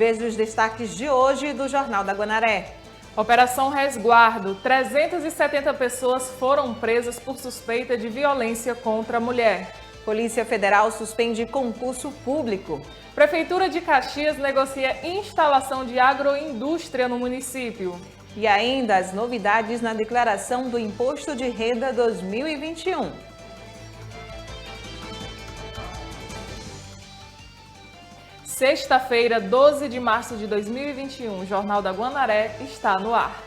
Veja os destaques de hoje do Jornal da Guanaré. Operação Resguardo. 370 pessoas foram presas por suspeita de violência contra a mulher. Polícia Federal suspende concurso público. Prefeitura de Caxias negocia instalação de agroindústria no município. E ainda as novidades na declaração do Imposto de Renda 2021. Sexta-feira, 12 de março de 2021, o Jornal da Guanaré está no ar.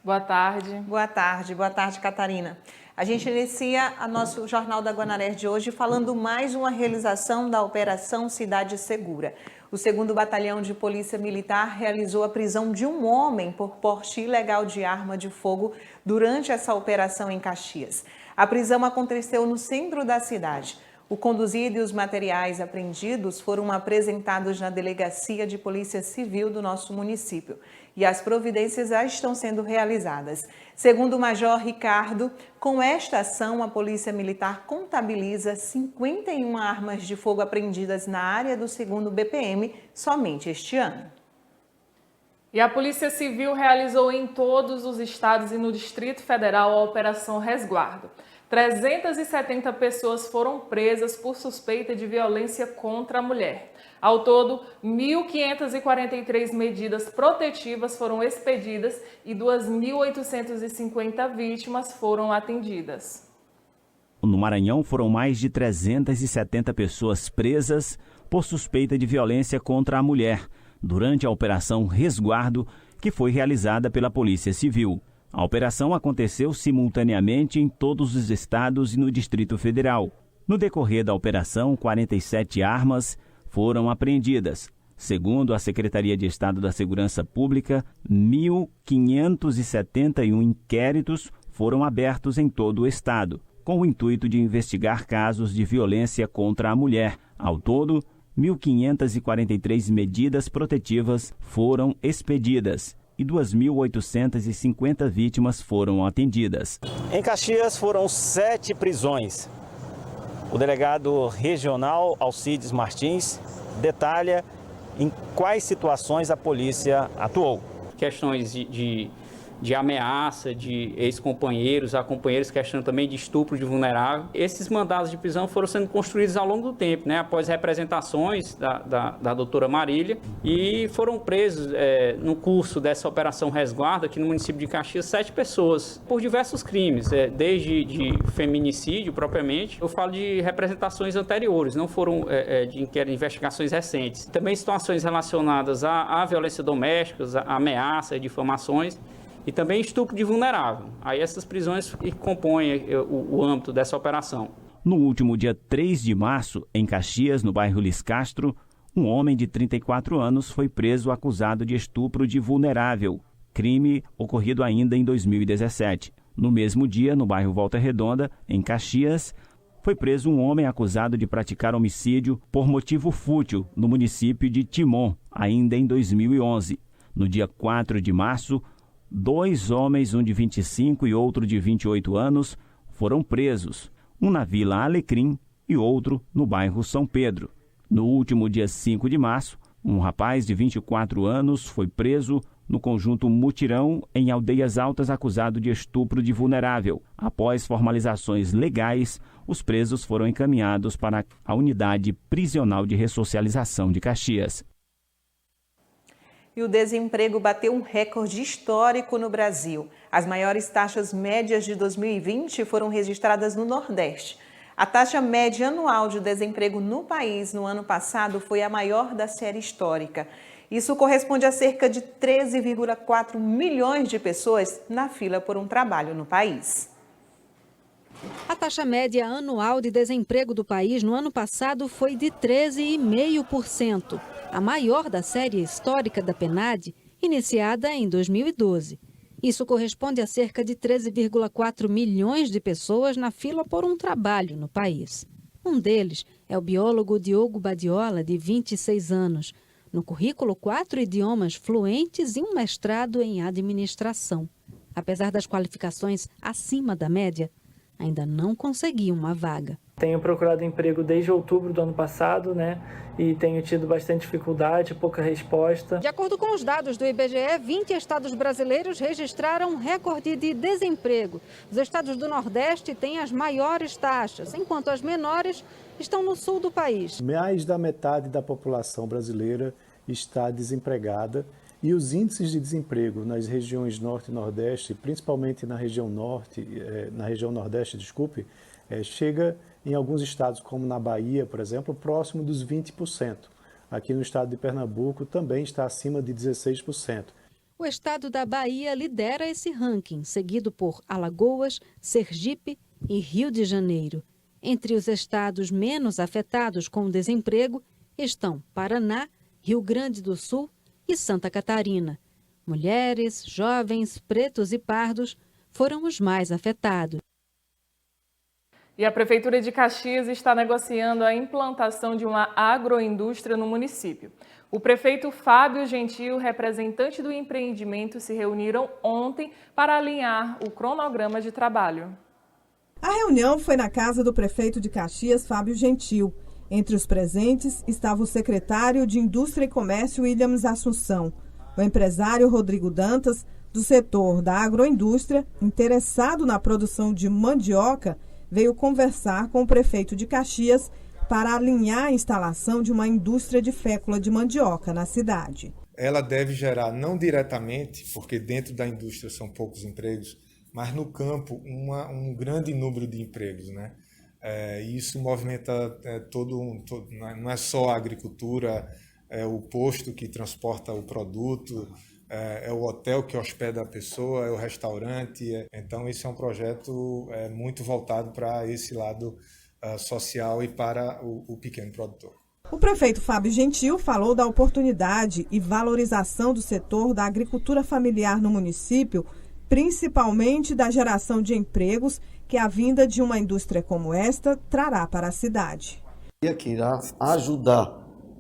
Boa tarde. Boa tarde, Catarina. A gente inicia o nosso Jornal da Guanaré de hoje falando mais uma realização da Operação Cidade Segura. O 2º Batalhão de Polícia Militar realizou a prisão de um homem por porte ilegal de arma de fogo durante essa operação em Caxias. A prisão aconteceu no centro da cidade. O conduzido e os materiais apreendidos foram apresentados na Delegacia de Polícia Civil do nosso município. E as providências já estão sendo realizadas. Segundo o Major Ricardo, com esta ação, a Polícia Militar contabiliza 51 armas de fogo apreendidas na área do 2º BPM somente este ano. E a Polícia Civil realizou em todos os estados e no Distrito Federal a Operação Resguardo. 370 pessoas foram presas por suspeita de violência contra a mulher. Ao todo, 1.543 medidas protetivas foram expedidas e 2.850 vítimas foram atendidas. No Maranhão, foram mais de 370 pessoas presas por suspeita de violência contra a mulher, durante a Operação Resguardo, que foi realizada pela Polícia Civil. A operação aconteceu simultaneamente em todos os estados e no Distrito Federal. No decorrer da operação, 47 armas foram apreendidas. Segundo a Secretaria de Estado da Segurança Pública, 1.571 inquéritos foram abertos em todo o estado, com o intuito de investigar casos de violência contra a mulher. Ao todo, 1.543 medidas protetivas foram expedidas e 2.850 vítimas foram atendidas. Em Caxias foram 7 prisões. O delegado regional Alcides Martins detalha em quais situações a polícia atuou. Questões de ameaça de ex-companheiros a companheiros, questão também de estupro de vulnerável. Esses mandados de prisão foram sendo construídos ao longo do tempo, após representações da doutora Marília, e foram presos no curso dessa Operação Resguardo aqui no município de Caxias 7 pessoas por diversos crimes, desde de feminicídio propriamente. Eu falo de representações anteriores, não foram de investigações recentes. Também situações relacionadas à violência doméstica, a ameaça, difamações, e também estupro de vulnerável. Aí essas prisões compõem o âmbito dessa operação. No último dia 3 de março, em Caxias, no bairro Lis Castro, um homem de 34 anos foi preso acusado de estupro de vulnerável, crime ocorrido ainda em 2017. No mesmo dia, no bairro Volta Redonda, em Caxias, foi preso um homem acusado de praticar homicídio por motivo fútil no município de Timon, ainda em 2011. No dia 4 de março, 2 homens, um de 25 e outro de 28 anos, foram presos, um na Vila Alecrim e outro no bairro São Pedro. No último dia 5 de março, um rapaz de 24 anos foi preso no conjunto Mutirão, em Aldeias Altas, acusado de estupro de vulnerável. Após formalizações legais, os presos foram encaminhados para a Unidade Prisional de Ressocialização de Caxias. E o desemprego bateu um recorde histórico no Brasil. As maiores taxas médias de 2020 foram registradas no Nordeste. A taxa média anual de desemprego no país no ano passado foi a maior da série histórica. Isso corresponde a cerca de 13,4 milhões de pessoas na fila por um trabalho no país. A taxa média anual de desemprego do país no ano passado foi de 13,5%, a maior da série histórica da PNAD, iniciada em 2012. Isso corresponde a cerca de 13,4 milhões de pessoas na fila por um trabalho no país. Um deles é o biólogo Diogo Badiola, de 26 anos. No currículo, 4 idiomas fluentes e um mestrado em administração. apesar das qualificações acima da média, ainda não conseguiam uma vaga. Tenho procurado emprego desde outubro do ano passado, e tenho tido bastante dificuldade, pouca resposta. De acordo com os dados do IBGE, 20 estados brasileiros registraram recorde de desemprego. Os estados do Nordeste têm as maiores taxas, enquanto as menores estão no sul do país. Mais da metade da população brasileira está desempregada e os índices de desemprego nas regiões Norte e Nordeste, principalmente na região Nordeste, chega em alguns estados, como na Bahia, por exemplo, próximo dos 20%. Aqui no estado de Pernambuco também está acima de 16%. O estado da Bahia lidera esse ranking, seguido por Alagoas, Sergipe e Rio de Janeiro. Entre os estados menos afetados com o desemprego estão Paraná, Rio Grande do Sul e Santa Catarina. Mulheres, jovens, pretos e pardos foram os mais afetados. E a Prefeitura de Caxias está negociando a implantação de uma agroindústria no município. O prefeito Fábio Gentil, representante do empreendimento, se reuniram ontem para alinhar o cronograma de trabalho. A reunião foi na casa do prefeito de Caxias, Fábio Gentil. Entre os presentes estava o secretário de Indústria e Comércio, Williams Assunção, o empresário Rodrigo Dantas, do setor da agroindústria, interessado na produção de mandioca, veio conversar com o prefeito de Caxias para alinhar a instalação de uma indústria de fécula de mandioca na cidade. Ela deve gerar, não diretamente, porque dentro da indústria são poucos empregos, mas no campo um grande número de empregos, Isso movimenta não é só a agricultura, é o posto que transporta o produto, é o hotel que hospeda a pessoa, é o restaurante. Então, esse é um projeto muito voltado para esse lado social e para o pequeno produtor. O prefeito Fábio Gentil falou da oportunidade e valorização do setor da agricultura familiar no município, principalmente da geração de empregos que a vinda de uma indústria como esta trará para a cidade. Que irá ajudar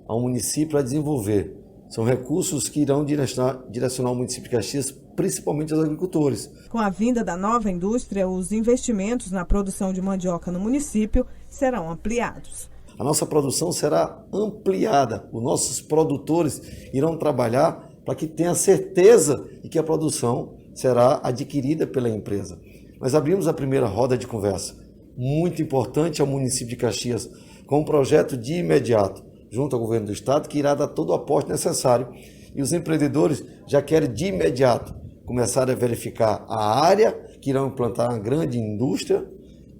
ao município a desenvolver. São recursos que irão direcionar o município de Caxias, principalmente aos agricultores. Com a vinda da nova indústria, os investimentos na produção de mandioca no município serão ampliados. A nossa produção será ampliada. Os nossos produtores irão trabalhar para que tenha certeza de que a produção será adquirida pela empresa. Nós abrimos a primeira roda de conversa, muito importante ao município de Caxias, com um projeto de imediato, junto ao governo do estado, que irá dar todo o aporte necessário. E os empreendedores já querem de imediato começar a verificar a área que irão implantar uma grande indústria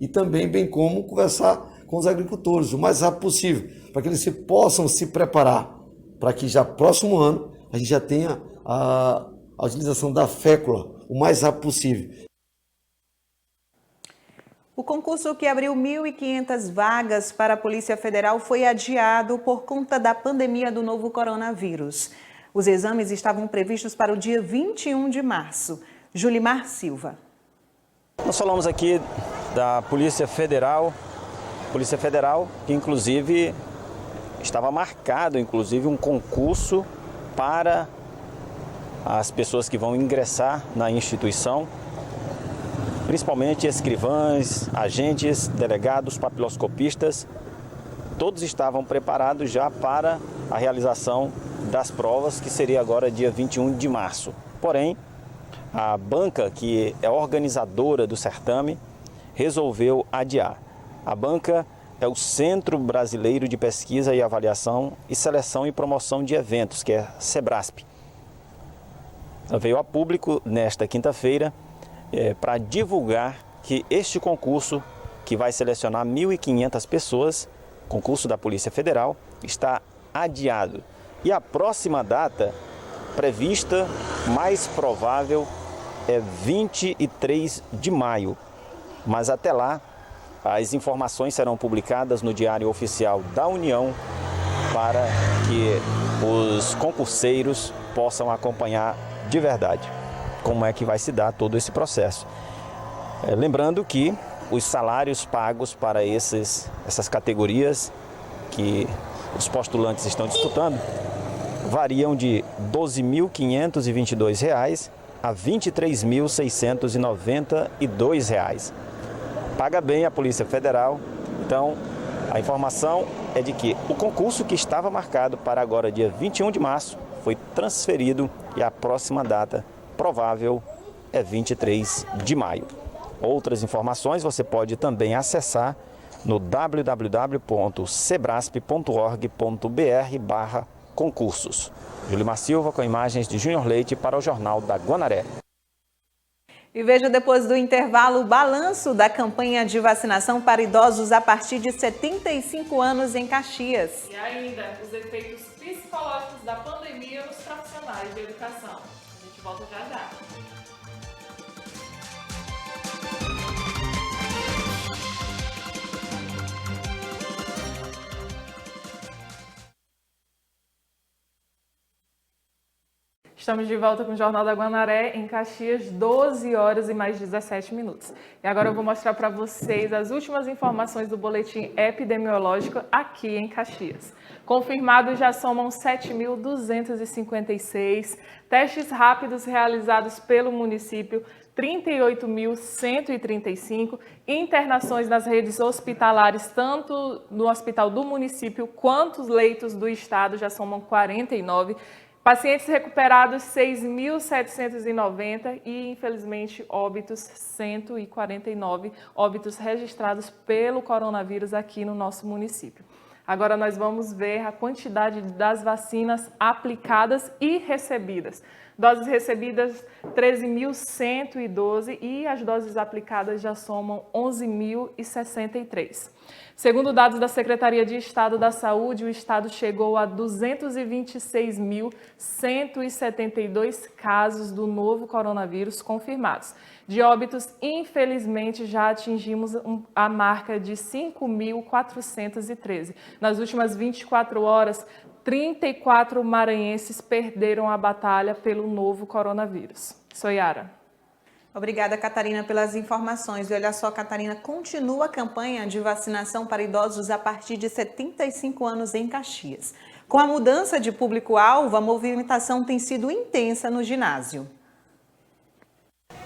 e também, bem como, conversar com os agricultores o mais rápido possível, para que eles possam se preparar, para que já próximo ano a gente já tenha a utilização da fécula o mais rápido possível. O concurso que abriu 1.500 vagas para a Polícia Federal foi adiado por conta da pandemia do novo coronavírus. Os exames estavam previstos para o dia 21 de março. Julimar Silva. Nós falamos aqui da Polícia Federal que inclusive estava marcado um concurso para as pessoas que vão ingressar na instituição, principalmente escrivães, agentes, delegados, papiloscopistas. Todos estavam preparados já para a realização das provas, que seria agora dia 21 de março. Porém, a banca, que é organizadora do certame, resolveu adiar. A banca é o Centro Brasileiro de Pesquisa e Avaliação e Seleção e Promoção de Eventos, que é SEBRASP. Ela veio a público nesta quinta-feira para divulgar que este concurso, que vai selecionar 1.500 pessoas, concurso da Polícia Federal, está adiado. E a próxima data prevista, mais provável, é 23 de maio. Mas até lá, as informações serão publicadas no Diário Oficial da União para que os concurseiros possam acompanhar de verdade como é que vai se dar todo esse processo. Lembrando que os salários pagos para essas categorias que os postulantes estão disputando variam de R$ 12.522 a R$ 23.692. Paga bem a Polícia Federal. Então, a informação é de que o concurso que estava marcado para agora, dia 21 de março, foi transferido e a próxima data provável é 23 de maio. Outras informações você pode também acessar no www.sebrasp.org.br/concursos. Julimar Silva com imagens de Júnior Leite para o Jornal da Guanaré. E veja depois do intervalo o balanço da campanha de vacinação para idosos a partir de 75 anos em Caxias. E ainda os efeitos psicológicos da pandemia nos profissionais de educação. A gente volta já já. Estamos de volta com o Jornal da Guanaré, em Caxias, 12 horas e mais 17 minutos. E agora eu vou mostrar para vocês as últimas informações do boletim epidemiológico aqui em Caxias. Confirmados já somam 7.256, testes rápidos realizados pelo município, 38.135, internações nas redes hospitalares, tanto no hospital do município quanto os leitos do estado, já somam 49. Pacientes recuperados, 6.790 e, infelizmente, óbitos, 149 óbitos registrados pelo coronavírus aqui no nosso município. Agora nós vamos ver a quantidade das vacinas aplicadas e recebidas. Doses recebidas, 13.112 e as doses aplicadas já somam 11.063. Segundo dados da Secretaria de Estado da Saúde, o estado chegou a 226.172 casos do novo coronavírus confirmados. De óbitos, infelizmente, já atingimos a marca de 5.413. Nas últimas 24 horas, 34 maranhenses perderam a batalha pelo novo coronavírus. Soyara. Obrigada, Catarina, pelas informações. E olha só, Catarina, continua a campanha de vacinação para idosos a partir de 75 anos em Caxias. Com a mudança de público-alvo, a movimentação tem sido intensa no ginásio.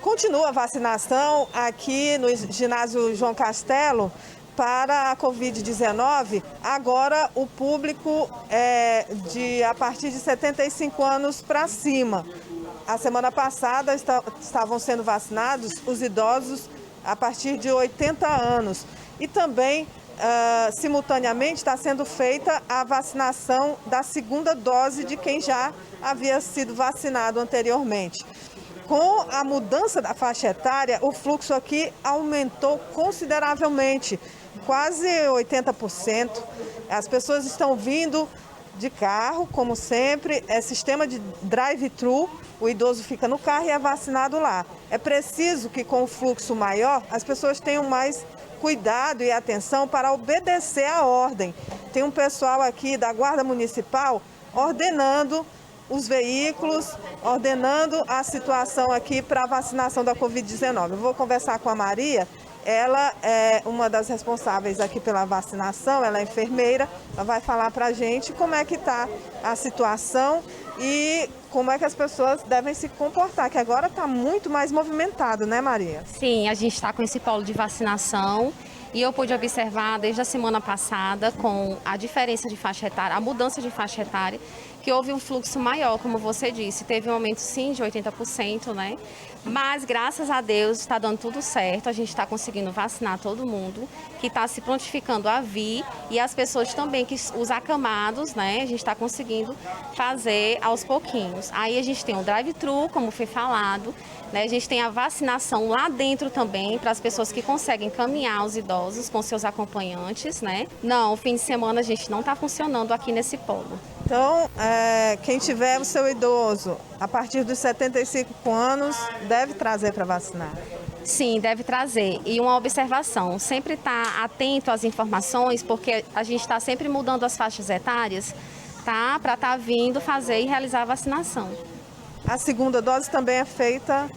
Continua a vacinação aqui no ginásio João Castelo para a Covid-19. Agora o público é a partir de 75 anos para cima. A semana passada estavam sendo vacinados os idosos a partir de 80 anos. E também, simultaneamente, está sendo feita a vacinação da segunda dose de quem já havia sido vacinado anteriormente. Com a mudança da faixa etária, o fluxo aqui aumentou consideravelmente, quase 80%. As pessoas estão vindo de carro, como sempre, é sistema de drive-thru, o idoso fica no carro e é vacinado lá. É preciso que com o fluxo maior, as pessoas tenham mais cuidado e atenção para obedecer à ordem. Tem um pessoal aqui da Guarda Municipal ordenando os veículos, ordenando a situação aqui para a vacinação da Covid-19. Eu vou conversar com a Maria. Ela é uma das responsáveis aqui pela vacinação, ela é enfermeira, ela vai falar para a gente como é que está a situação e como é que as pessoas devem se comportar, que agora está muito mais movimentado, né, Maria? Sim, a gente está com esse polo de vacinação e eu pude observar desde a semana passada, com a diferença de faixa etária, a mudança de faixa etária, que houve um fluxo maior, como você disse, teve um aumento sim de 80%, né? Mas graças a Deus está dando tudo certo, a gente está conseguindo vacinar todo mundo, que está se prontificando a vir e as pessoas também, que os acamados, né? A gente está conseguindo fazer aos pouquinhos. Aí a gente tem o drive-thru, como foi falado, né? A gente tem a vacinação lá dentro também, para as pessoas que conseguem caminhar, os idosos com seus acompanhantes, né? Não, o fim de semana a gente não está funcionando aqui nesse polo. Então, quem tiver o seu idoso a partir dos 75 anos deve trazer para vacinar? Sim, deve trazer. E uma observação, sempre estar atento às informações, porque a gente está sempre mudando as faixas etárias, tá? Para estar vindo fazer e realizar a vacinação. A segunda dose também é feita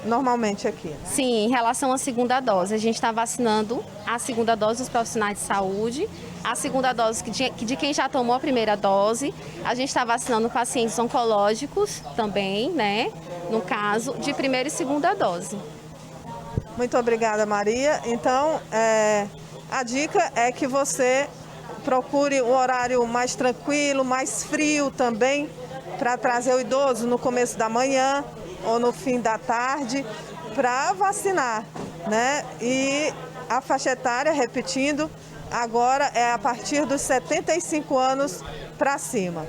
normalmente aqui, né? Sim, em relação à segunda dose, a gente está vacinando a segunda dose dos profissionais de saúde, a segunda dose de quem já tomou a primeira dose, a gente está vacinando pacientes oncológicos também, né, no caso, de primeira e segunda dose. Muito obrigada, Maria. Então, a dica é que você procure um horário mais tranquilo, mais frio também, para trazer o idoso no começo da manhã ou no fim da tarde, para vacinar, né? E a faixa etária, repetindo, agora é a partir dos 75 anos para cima.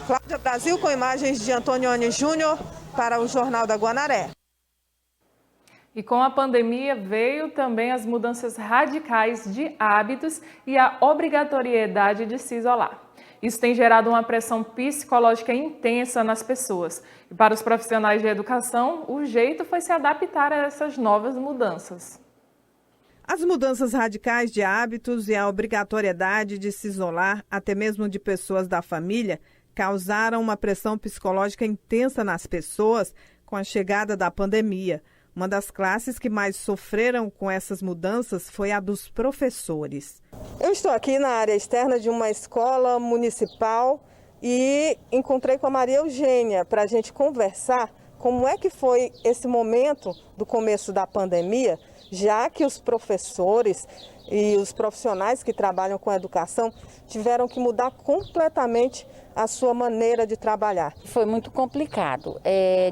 Cláudia Brasil com imagens de Antonioni Júnior para o Jornal da Guanaré. E com a pandemia veio também as mudanças radicais de hábitos e a obrigatoriedade de se isolar. Isso tem gerado uma pressão psicológica intensa nas pessoas. E para os profissionais de educação, o jeito foi se adaptar a essas novas mudanças. As mudanças radicais de hábitos e a obrigatoriedade de se isolar, até mesmo de pessoas da família, causaram uma pressão psicológica intensa nas pessoas com a chegada da pandemia. Uma das classes que mais sofreram com essas mudanças foi a dos professores. Eu estou aqui na área externa de uma escola municipal e encontrei com a Maria Eugênia para a gente conversar como é que foi esse momento do começo da pandemia, já que os professores e os profissionais que trabalham com a educação tiveram que mudar completamente a sua maneira de trabalhar. Foi muito complicado.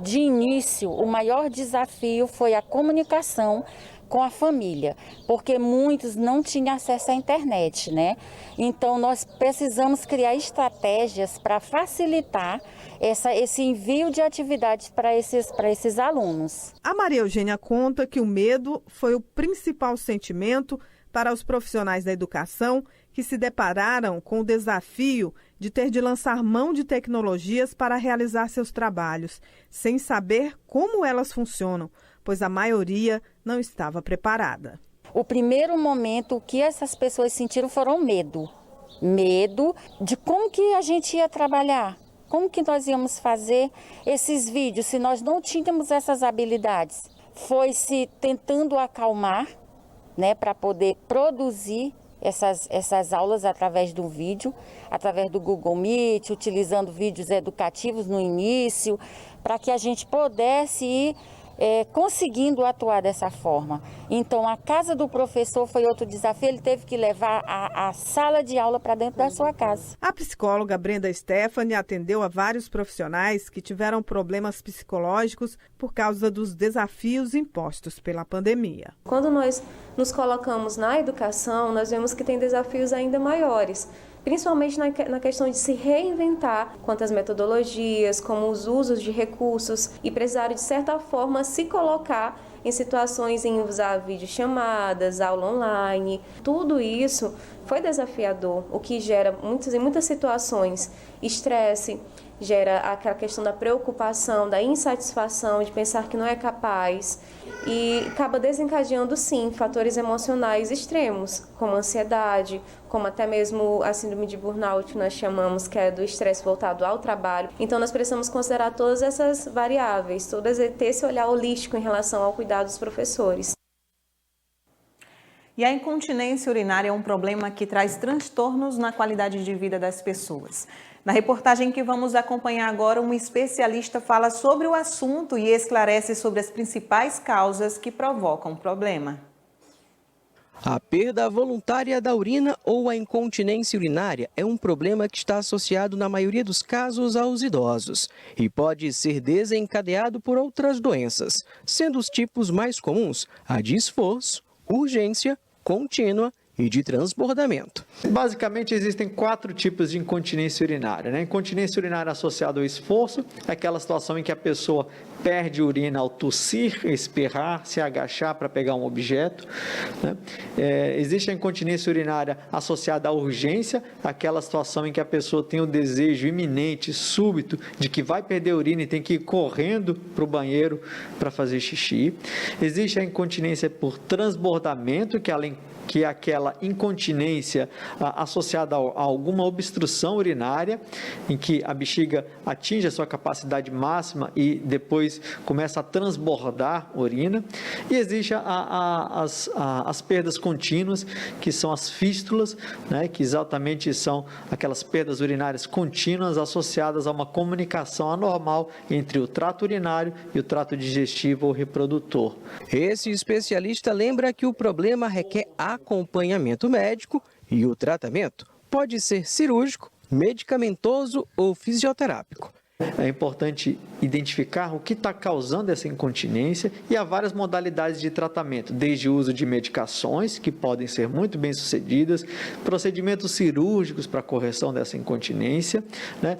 De início, o maior desafio foi a comunicação com a família, porque muitos não tinham acesso à internet, né? Então, nós precisamos criar estratégias para facilitar esse envio de atividades para esses alunos. A Maria Eugênia conta que o medo foi o principal sentimento para os profissionais da educação que se depararam com o desafio de ter de lançar mão de tecnologias para realizar seus trabalhos, sem saber como elas funcionam, pois a maioria não estava preparada. O primeiro momento que essas pessoas sentiram foram medo. Medo de como que a gente ia trabalhar, como que nós íamos fazer esses vídeos se nós não tínhamos essas habilidades. Foi se tentando acalmar, né, para poder produzir essas aulas através do vídeo, através do Google Meet, utilizando vídeos educativos no início, para que a gente pudesse ir conseguindo atuar dessa forma. Então, a casa do professor foi outro desafio, ele teve que levar a sala de aula para dentro da sua casa. A psicóloga Brenda Stephanie atendeu a vários profissionais que tiveram problemas psicológicos por causa dos desafios impostos pela pandemia. Quando nós nos colocamos na educação, nós vemos que tem desafios ainda maiores, principalmente na questão de se reinventar quanto às metodologias, como os usos de recursos e precisar, de certa forma, se colocar em situações em usar videochamadas, aula online. Tudo isso foi desafiador, o que gera, em muitas situações, estresse, gera aquela questão da preocupação, da insatisfação, de pensar que não é capaz e acaba desencadeando, sim, fatores emocionais extremos, como ansiedade, como até mesmo a síndrome de burnout, que nós chamamos, que é do estresse voltado ao trabalho. Então, nós precisamos considerar todas essas variáveis, ter esse olhar holístico em relação ao cuidado dos professores. E a incontinência urinária é um problema que traz transtornos na qualidade de vida das pessoas. Na reportagem que vamos acompanhar agora, um especialista fala sobre o assunto e esclarece sobre as principais causas que provocam o problema. A perda voluntária da urina ou a incontinência urinária é um problema que está associado, na maioria dos casos, aos idosos e pode ser desencadeado por outras doenças, sendo os tipos mais comuns a de esforço, urgência, contínua e de transbordamento. Basicamente, existem 4 tipos de incontinência urinária, né? Incontinência urinária associada ao esforço é aquela situação em que a pessoa perde urina ao tossir, espirrar, se agachar para pegar um objeto, né? Existe a incontinência urinária associada à urgência, aquela situação em que a pessoa tem o desejo iminente, súbito, de que vai perder urina e tem que ir correndo para o banheiro para fazer xixi. Existe a incontinência por transbordamento, que é aquela aquela incontinência associada a alguma obstrução urinária, em que a bexiga atinge a sua capacidade máxima e depois começa a transbordar urina. E existe as perdas contínuas, que são as fístulas, né, que exatamente são aquelas perdas urinárias contínuas associadas a uma comunicação anormal entre o trato urinário e o trato digestivo ou reprodutor. Esse especialista lembra que o problema requer acompanhamento médico e o tratamento pode ser cirúrgico, medicamentoso ou fisioterápico. É importante identificar o que está causando essa incontinência e há várias modalidades de tratamento, desde o uso de medicações, que podem ser muito bem sucedidas, procedimentos cirúrgicos para a correção dessa incontinência, né?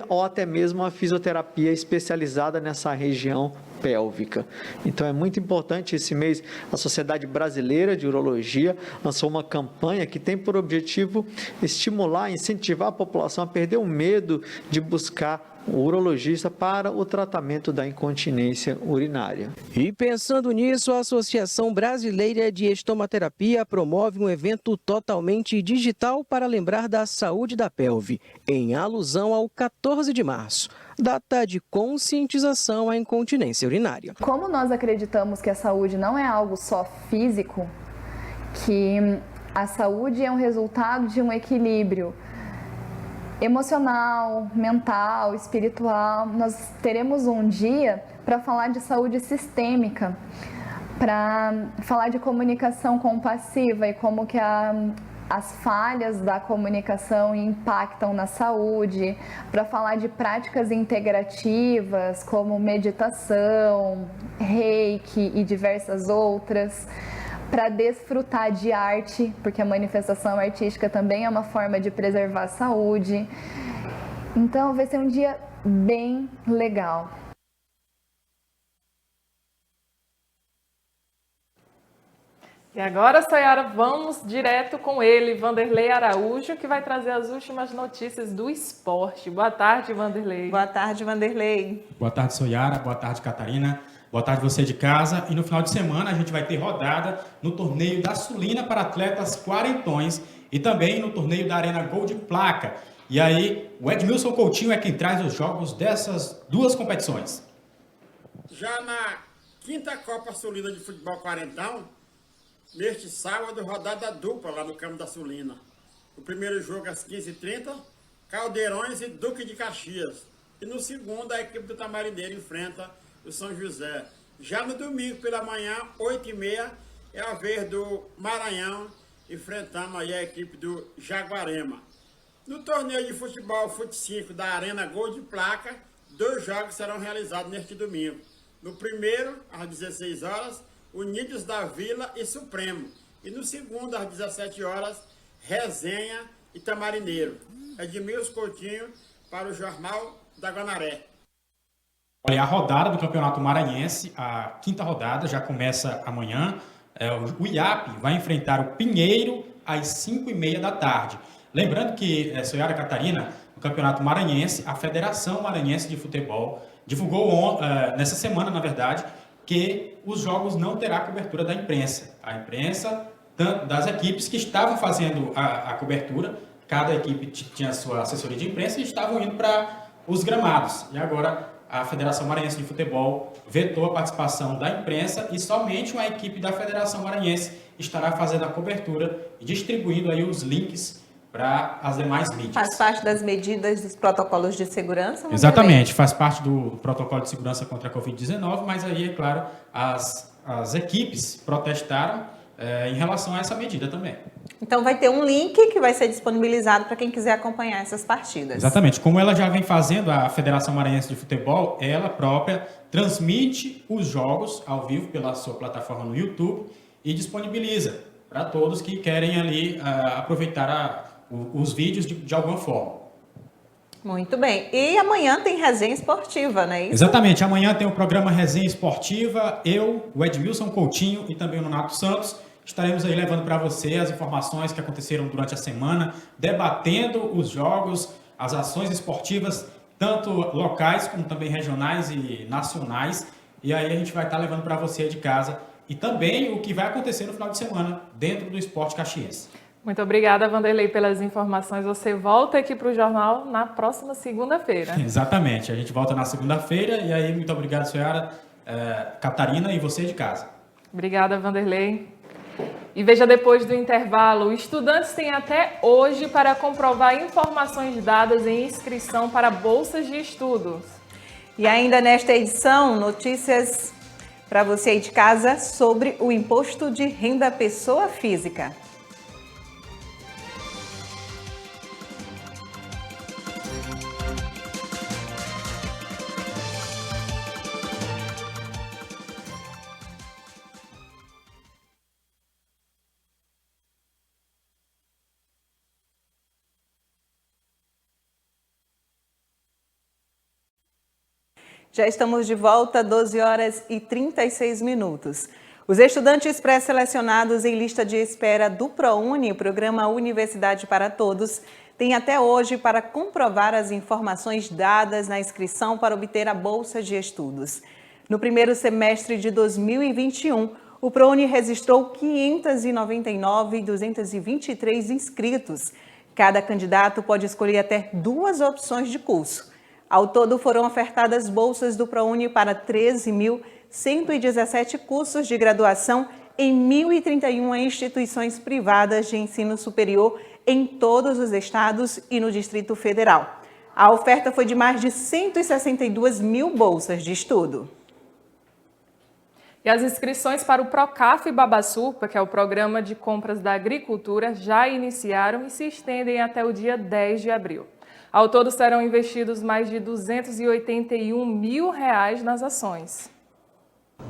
ou até mesmo a fisioterapia especializada nessa região pélvica. Então é muito importante. Esse mês a Sociedade Brasileira de Urologia lançou uma campanha que tem por objetivo estimular, incentivar a população a perder o medo de buscar o urologista para o tratamento da incontinência urinária. E pensando nisso, a Associação Brasileira de Estomaterapia promove um evento totalmente digital para lembrar da saúde da pelve, em alusão ao 14 de março, data de conscientização à incontinência urinária. Como nós acreditamos que a saúde não é algo só físico, que a saúde é um resultado de um equilíbrio emocional, mental, espiritual, nós teremos um dia para falar de saúde sistêmica, para falar de comunicação compassiva e como que as falhas da comunicação impactam na saúde, para falar de práticas integrativas como meditação, reiki e diversas outras, para desfrutar de arte, porque a manifestação artística também é uma forma de preservar a saúde. Então vai ser um dia bem legal. E agora, Sayara, vamos direto com ele, Vanderlei Araújo, que vai trazer as últimas notícias do esporte. Boa tarde, Vanderlei. Boa tarde, Vanderlei. Boa tarde, Sayara. Boa tarde, Catarina. Boa tarde você de casa. E no final de semana a gente vai ter rodada no torneio da Sulina para atletas quarentões e também no torneio da Arena Gol de Placa. E aí, o Edmilson Coutinho é quem traz os jogos dessas duas competições. Já na quinta Copa Sulina de Futebol Quarentão, neste sábado, rodada dupla lá no campo da Sulina. O primeiro jogo às 15h30, Caldeirões e Duque de Caxias. E no segundo, a equipe do Tamarineiro enfrenta o São José. Já no domingo pela manhã, 8h30, é a vez do Maranhão, enfrentando aí a equipe do Jaguarema. No torneio de futebol Fut5 da Arena Gol de Placa, 2 jogos serão realizados neste domingo. No primeiro, às 16 horas, Unidos da Vila e Supremo. E no segundo, às 17 horas, Resenha e Tamarineiro. Edmilson Coutinho para o Jornal da Guanaré. Olha, a rodada do Campeonato Maranhense, a quinta rodada, já começa amanhã. O IAP vai enfrentar o Pinheiro às 5h30 da tarde. Lembrando que, Sayara Catarina, no Campeonato Maranhense, a Federação Maranhense de Futebol divulgou nessa semana, na verdade, que os jogos não terá cobertura da imprensa. A imprensa, tanto das equipes que estavam fazendo a cobertura, cada equipe tinha a sua assessoria de imprensa e estavam indo para os gramados. E agora a Federação Maranhense de Futebol vetou a participação da imprensa e somente uma equipe da Federação Maranhense estará fazendo a cobertura e distribuindo aí os links para as demais mídias. Faz parte das medidas dos protocolos de segurança? Exatamente, faz parte do protocolo de segurança contra a Covid-19, mas aí, é claro, as equipes protestaram em relação a essa medida também. Então vai ter um link que vai ser disponibilizado para quem quiser acompanhar essas partidas. Exatamente, como ela já vem fazendo, a Federação Maranhense de Futebol, ela própria transmite os jogos ao vivo pela sua plataforma no YouTube e disponibiliza para todos que querem ali aproveitar os vídeos de alguma forma. Muito bem. E amanhã tem resenha esportiva, não é isso? Exatamente. Amanhã tem o programa Resenha Esportiva. Eu, o Edmilson Coutinho e também o Nonato Santos estaremos aí levando para você as informações que aconteceram durante a semana, debatendo os jogos, as ações esportivas, tanto locais como também regionais e nacionais. E aí a gente vai estar levando para você de casa e também o que vai acontecer no final de semana dentro do esporte caxiense. Muito obrigada, Vanderlei, pelas informações. Você volta aqui para o jornal na próxima segunda-feira. Exatamente, a gente volta na segunda-feira e aí muito obrigado, senhora Catarina, e você de casa. Obrigada, Vanderlei. E veja, depois do intervalo, estudantes têm até hoje para comprovar informações dadas em inscrição para bolsas de estudos. E ainda nesta edição, notícias para você aí de casa sobre o imposto de renda pessoa física. Já estamos de volta, 12 horas e 36 minutos. Os estudantes pré-selecionados em lista de espera do ProUni, Programa Universidade para Todos, têm até hoje para comprovar as informações dadas na inscrição para obter a bolsa de estudos. No primeiro semestre de 2021, o ProUni registrou 599.223 inscritos. Cada candidato pode escolher até 2 opções de curso. Ao todo, foram ofertadas bolsas do ProUni para 13.117 cursos de graduação em 1.031 instituições privadas de ensino superior em todos os estados e no Distrito Federal. A oferta foi de mais de 162 mil bolsas de estudo. E as inscrições para o Procaf Babaçu, que é o Programa de Compras da Agricultura, já iniciaram e se estendem até o dia 10 de abril. Ao todo, serão investidos mais de R$281 mil nas ações.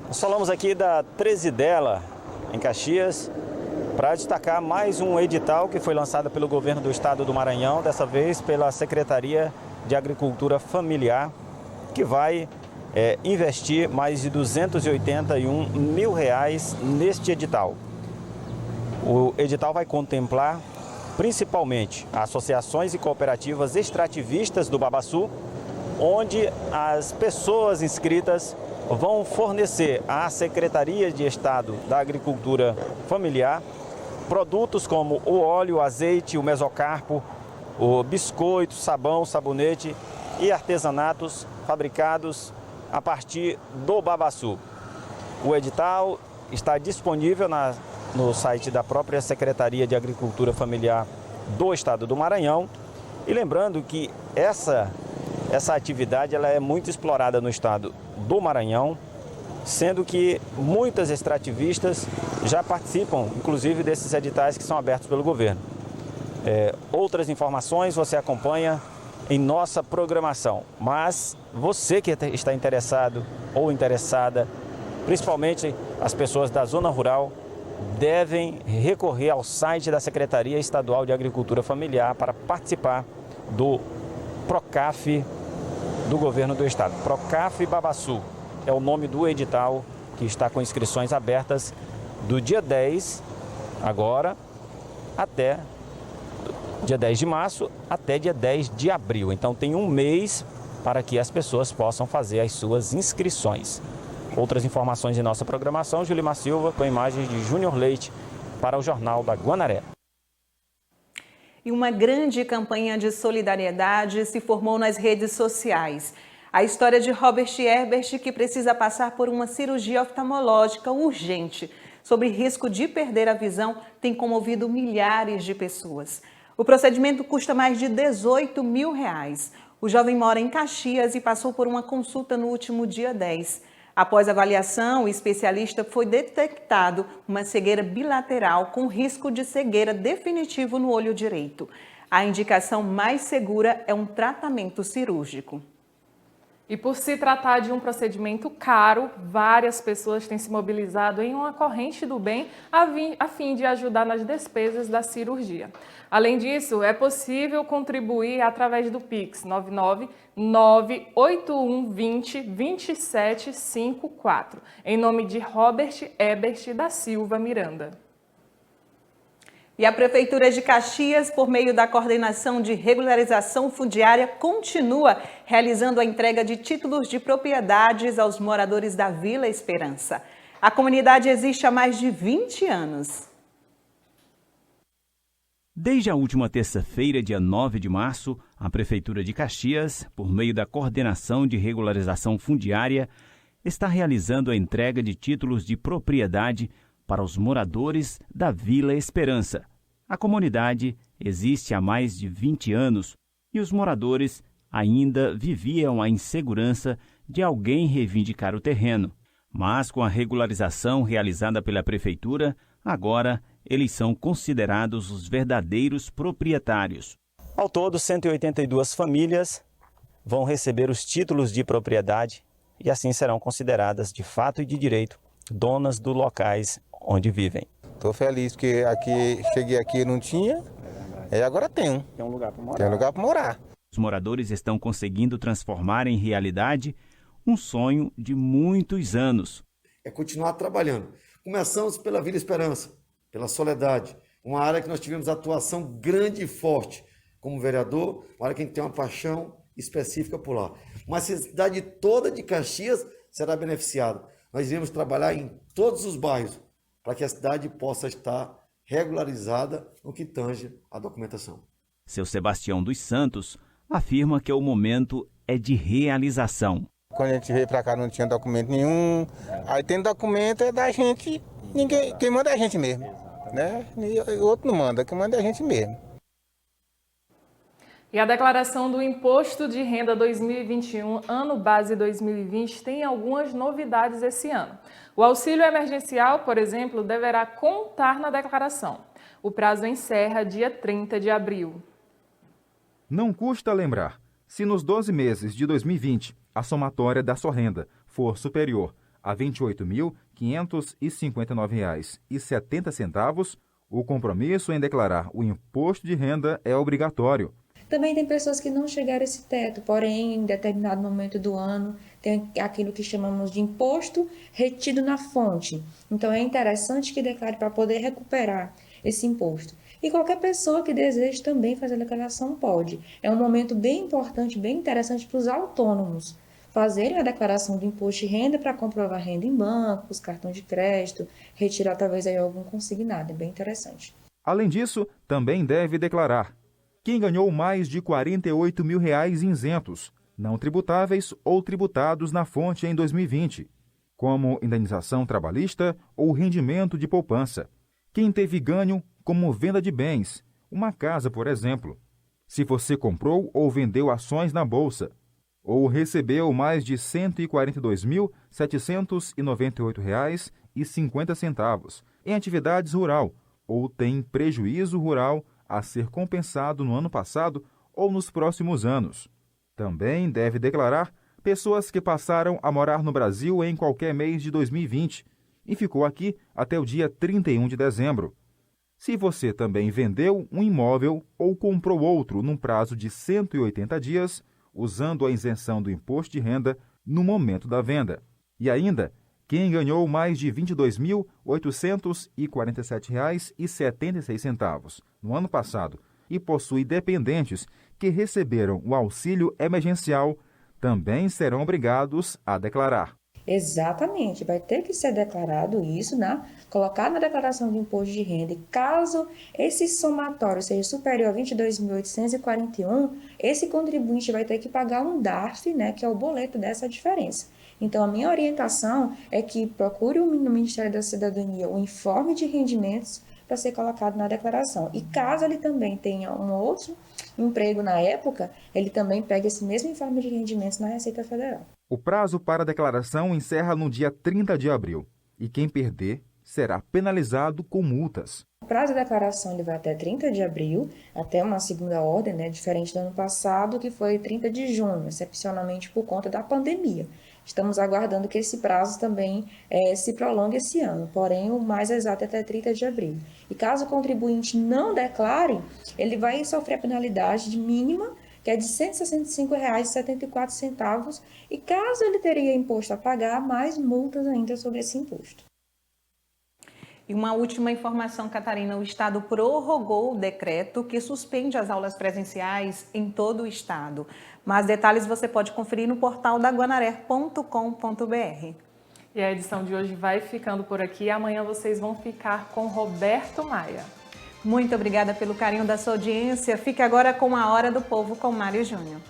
Nós falamos aqui da Trezidela, em Caxias, para destacar mais um edital que foi lançado pelo governo do estado do Maranhão, dessa vez pela Secretaria de Agricultura Familiar, que vai investir mais de R$281 mil neste edital. O edital vai contemplar principalmente associações e cooperativas extrativistas do Babaçu, onde as pessoas inscritas vão fornecer à Secretaria de Estado da Agricultura Familiar produtos como o óleo, o azeite, o mesocarpo, o biscoito, sabão, sabonete e artesanatos fabricados a partir do Babaçu. O edital está disponível no site da própria Secretaria de Agricultura Familiar do Estado do Maranhão. E lembrando que essa atividade ela é muito explorada no Estado do Maranhão, sendo que muitas extrativistas já participam, inclusive, desses editais que são abertos pelo governo. Outras informações você acompanha em nossa programação, mas você que está interessado ou interessada, principalmente as pessoas da zona rural, devem recorrer ao site da Secretaria Estadual de Agricultura Familiar para participar do Procaf do governo do estado. Procaf Babaçu é o nome do edital que está com inscrições abertas do dia 10, agora, até dia 10 de março, até dia 10 de abril. Então tem um mês para que as pessoas possam fazer as suas inscrições. Outras informações em nossa programação, Julimar Silva, com imagens de Júnior Leite, para o Jornal da Guanaré. E uma grande campanha de solidariedade se formou nas redes sociais. A história de Robert Herbert, que precisa passar por uma cirurgia oftalmológica urgente, sob risco de perder a visão, tem comovido milhares de pessoas. O procedimento custa mais de R$18 mil. O jovem mora em Caxias e passou por uma consulta no último dia 10. Após avaliação, o especialista foi detectado uma cegueira bilateral com risco de cegueira definitivo no olho direito. A indicação mais segura é um tratamento cirúrgico. E por se tratar de um procedimento caro, várias pessoas têm se mobilizado em uma corrente do bem a fim de ajudar nas despesas da cirurgia. Além disso, é possível contribuir através do Pix 99981202754, em nome de Robert Herbert da Silva Miranda. E a Prefeitura de Caxias, por meio da Coordenação de Regularização Fundiária, continua realizando a entrega de títulos de propriedades aos moradores da Vila Esperança. A comunidade existe há mais de 20 anos. Desde a última terça-feira, dia 9 de março, a Prefeitura de Caxias, por meio da Coordenação de Regularização Fundiária, está realizando a entrega de títulos de propriedade para os moradores da Vila Esperança. A comunidade existe há mais de 20 anos e os moradores ainda viviam a insegurança de alguém reivindicar o terreno. Mas com a regularização realizada pela Prefeitura, agora eles são considerados os verdadeiros proprietários. Ao todo, 182 famílias vão receber os títulos de propriedade e assim serão consideradas de fato e de direito donas dos locais onde vivem. Estou feliz porque cheguei aqui e não tinha, e agora tenho. Tem um lugar para morar. Tem um lugar para morar. Os moradores estão conseguindo transformar em realidade um sonho de muitos anos. É continuar trabalhando. Começamos pela Vila Esperança, pela Soledade, uma área que nós tivemos atuação grande e forte. Como vereador, uma área que a gente tem uma paixão específica por lá. Mas a cidade toda de Caxias será beneficiada. Nós iremos trabalhar em todos os bairros para que a cidade possa estar regularizada no que tange a documentação. Seu Sebastião dos Santos afirma que o momento é de realização. Quando a gente veio para cá não tinha documento nenhum, aí tem documento é da gente, quem manda é a gente mesmo, né? E o outro não manda, quem manda é a gente mesmo. E a declaração do Imposto de Renda 2021, ano base 2020, tem algumas novidades esse ano. O auxílio emergencial, por exemplo, deverá contar na declaração. O prazo encerra dia 30 de abril. Não custa lembrar, se nos 12 meses de 2020 a somatória da sua renda for superior a R$ 28.559,70, o compromisso em declarar o imposto de renda é obrigatório. Também tem pessoas que não chegaram a esse teto, porém, em determinado momento do ano, tem aquilo que chamamos de imposto retido na fonte. Então, é interessante que declare para poder recuperar esse imposto. E qualquer pessoa que deseje também fazer a declaração pode. É um momento bem importante, bem interessante para os autônomos fazerem a declaração do imposto de renda para comprovar renda em bancos, cartão de crédito, retirar talvez aí algum consignado. É bem interessante. Além disso, também deve declarar quem ganhou mais de R$ 48 mil em isentos, não tributáveis ou tributados na fonte em 2020, como indenização trabalhista ou rendimento de poupança. Quem teve ganho como venda de bens, uma casa, por exemplo. Se você comprou ou vendeu ações na bolsa, ou recebeu mais de R$ 142.798,50 em atividades rural, ou tem prejuízo rural a ser compensado no ano passado ou nos próximos anos. Também deve declarar pessoas que passaram a morar no Brasil em qualquer mês de 2020 e ficou aqui até o dia 31 de dezembro. Se você também vendeu um imóvel ou comprou outro num prazo de 180 dias, usando a isenção do imposto de renda no momento da venda. E ainda, quem ganhou mais de R$ 22.847,76 no ano passado e possui dependentes que receberam o auxílio emergencial, também serão obrigados a declarar. Exatamente, vai ter que ser declarado isso, né? Colocado na declaração de imposto de renda. E caso esse somatório seja superior a 22.841, esse contribuinte vai ter que pagar um DARF, né? Que é o boleto dessa diferença. Então, a minha orientação é que procure no Ministério da Cidadania o informe de rendimentos para ser colocado na declaração. E caso ele também tenha um outro emprego na época, ele também pega esse mesmo informe de rendimentos na Receita Federal. O prazo para a declaração encerra no dia 30 de abril e quem perder será penalizado com multas. O prazo da declaração ele vai até 30 de abril, até uma segunda ordem, né, diferente do ano passado, que foi 30 de junho, excepcionalmente por conta da pandemia. Estamos aguardando que esse prazo também se prolongue esse ano, porém o mais exato é até 30 de abril. E caso o contribuinte não declare, ele vai sofrer a penalidade de mínima, que é de R$ 165,74, e caso ele teria imposto a pagar, mais multas ainda sobre esse imposto. E uma última informação, Catarina, o Estado prorrogou o decreto que suspende as aulas presenciais em todo o Estado. Mais detalhes você pode conferir no portal da guanaré.com.br. E a edição de hoje vai ficando por aqui. Amanhã vocês vão ficar com Roberto Maia. Muito obrigada pelo carinho da sua audiência. Fique agora com a Hora do Povo com Mário Júnior.